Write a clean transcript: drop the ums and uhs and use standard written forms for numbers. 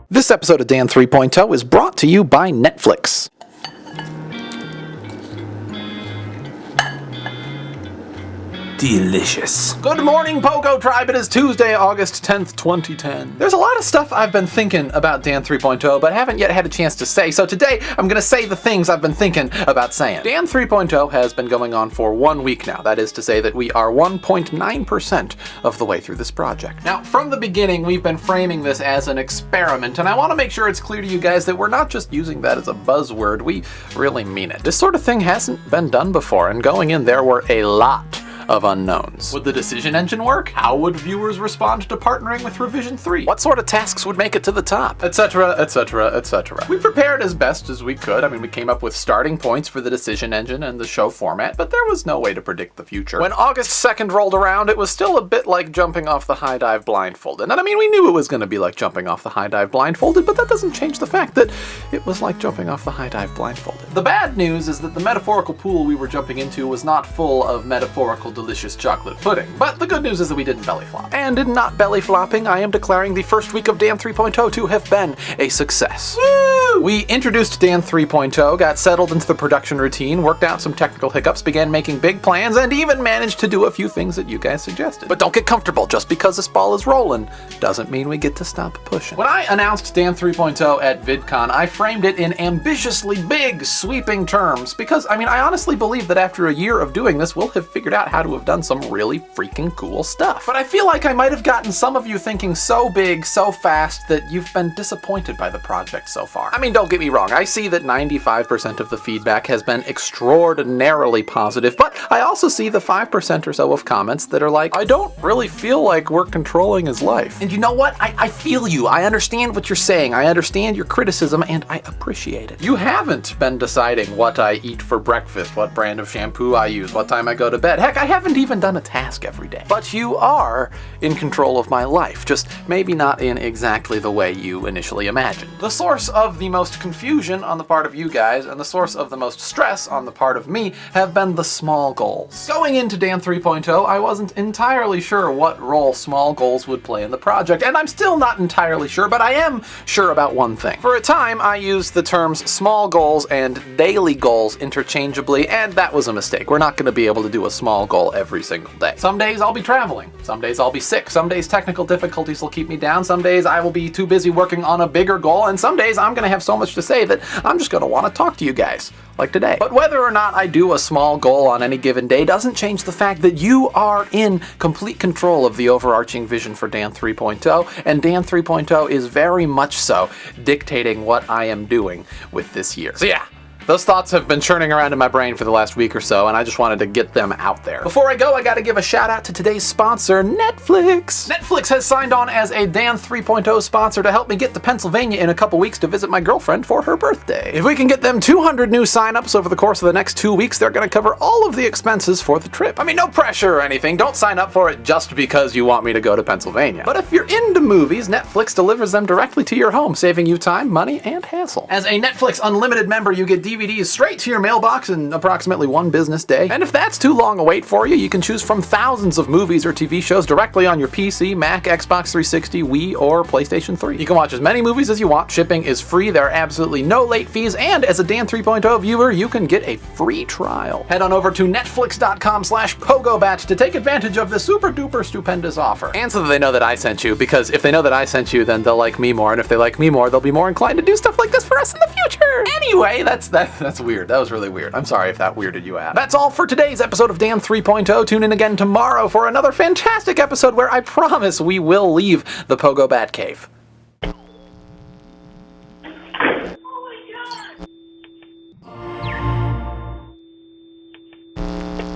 This episode of Dan 3.0 is brought to you by Netflix. Delicious. Good morning, Pogo Tribe. It is Tuesday, August 10th, 2010. There's a lot of stuff I've been thinking about Dan 3.0, but haven't yet had a chance to say, so today I'm going to say the things I've been thinking about saying. Dan 3.0 has been going on for 1 week now. That is to say that we are 1.9% of the way through this project. Now, from the beginning, we've been framing this as an experiment, and I want to make sure it's clear to you guys that we're not just using that as a buzzword. We really mean it. This sort of thing hasn't been done before, and going in there were a lot of unknowns. Would the decision engine work? How would viewers respond to partnering with Revision 3? What sort of tasks would make it to the top? Etc., etc., etc. We prepared as best as we could. I mean, we came up with starting points for the decision engine and the show format, but there was no way to predict the future. When August 2nd rolled around, it was still a bit like jumping off the high dive blindfolded. And I mean, we knew it was going to be like jumping off the high dive blindfolded, but that doesn't change the fact that it was like jumping off the high dive blindfolded. The bad news is that the metaphorical pool we were jumping into was not full of metaphorical delicious chocolate pudding. But the good news is that we didn't belly flop. And in not belly flopping, I am declaring the first week of Dan 3.0 to have been a success. Woo! We introduced Dan 3.0, got settled into the production routine, worked out some technical hiccups, began making big plans, and even managed to do a few things that you guys suggested. But don't get comfortable. Just because this ball is rolling doesn't mean we get to stop pushing. When I announced Dan 3.0 at VidCon, I framed it in ambitiously big, sweeping terms because, I mean, I honestly believe that after a year of doing this, we'll have figured out how to have done some really freaking cool stuff. But I feel like I might have gotten some of you thinking so big, so fast, that you've been disappointed by the project so far. I mean, don't get me wrong, I see that 95% of the feedback has been extraordinarily positive, but I also see the 5% or so of comments that are like, I don't really feel like we're controlling his life. And you know what? I feel you. I understand what you're saying. I understand your criticism, and I appreciate it. You haven't been deciding what I eat for breakfast, what brand of shampoo I use, what time I go to bed. Heck, I haven't even done a task every day. But you are in control of my life, just maybe not in exactly the way you initially imagined. The source of the most confusion on the part of you guys and the source of the most stress on the part of me have been the small goals. Going into Dan 3.0, I wasn't entirely sure what role small goals would play in the project, and I'm still not entirely sure, but I am sure about one thing. For a time, I used the terms small goals and daily goals interchangeably, and that was a mistake. We're not going to be able to do a small goal every single day. Some days I'll be traveling, some days I'll be sick, some days technical difficulties will keep me down, some days I will be too busy working on a bigger goal, and some days I'm going to have so much to say that I'm just going to want to talk to you guys, like today. But whether or not I do a small goal on any given day doesn't change the fact that you are in complete control of the overarching vision for Dan 3.0, and Dan 3.0 is very much so dictating what I am doing with this year. So yeah, those thoughts have been churning around in my brain for the last week or so, and I just wanted to get them out there. Before I go, I gotta give a shout out to today's sponsor, Netflix. Netflix has signed on as a Dan 3.0 sponsor to help me get to Pennsylvania in a couple weeks to visit my girlfriend for her birthday. If we can get them 200 new signups over the course of the next 2 weeks, they're gonna cover all of the expenses for the trip. I mean, no pressure or anything. Don't sign up for it just because you want me to go to Pennsylvania. But if you're into movies, Netflix delivers them directly to your home, saving you time, money, and hassle. As a Netflix Unlimited member, you get DVDs straight to your mailbox in approximately 1 business day. And if that's too long a wait for you, you can choose from thousands of movies or TV shows directly on your PC, Mac, Xbox 360, Wii, or PlayStation 3. You can watch as many movies as you want. Shipping is free. There are absolutely no late fees. And as a Dan 3.0 viewer, you can get a free trial. Head on over to netflix.com/pogobat to take advantage of this super duper stupendous offer. And so that they know that I sent you, because if they know that I sent you, then they'll like me more. And if they like me more, they'll be more inclined to do stuff like this for us in the future. Anyway, that's weird. That was really weird. I'm sorry if that weirded you out. That's all for today's episode of Dan 3.0. Tune in again tomorrow for another fantastic episode where I promise we will leave the Pogo Bat Cave.